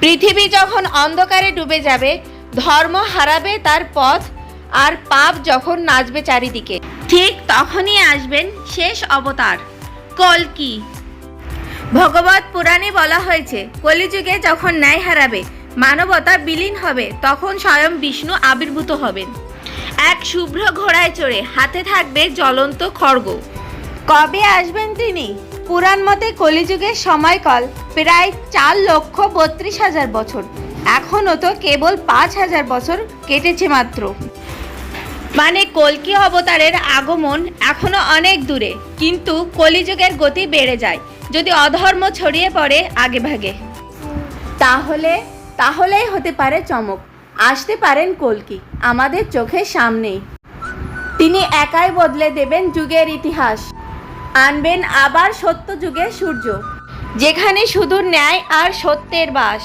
পৃথিবী যখন অন্ধকারে ডুবে যাবে, ধর্ম হারাবে তার পথ, আর পাপ যখন নাচবে চারিদিকে, ঠিক তখনই আসবেন শেষ অবতার কল্কি। ভগবত পুরাণে বলা হয়েছে, কলিযুগে যখন ন্যায় হারাবে, মানবতা বিলীন হবে, তখন স্বয়ং বিষ্ণু আবির্ভূত হবেন এক শুভ্র ঘোড়ায় চড়ে, হাতে থাকবে জ্বলন্ত খড়গ। কবে আসবেন তিনি? পুরাণ মতে কলিযুগের সময়কাল প্রায় 4,32,000 বছর। এখনও তো কেবল 5,000 বছর কেটেছে মাত্র। মানে কল্কি অবতারের আগমন এখনো অনেক দূরে, কিন্তু কলিযুগের গতি বেড়ে যায় যদি অধর্ম ছড়িয়ে পড়ে আগে ভাগে। তাহলেই হতে পারে চমক, আসতে পারেন কল্কি আমাদের চোখের সামনেই। তিনি একাই বদলে দেবেন যুগের ইতিহাস, আনবেন আবার সত্য যুগের সূর্য, যেখানে শুধু ন্যায় আর সত্যের বাস।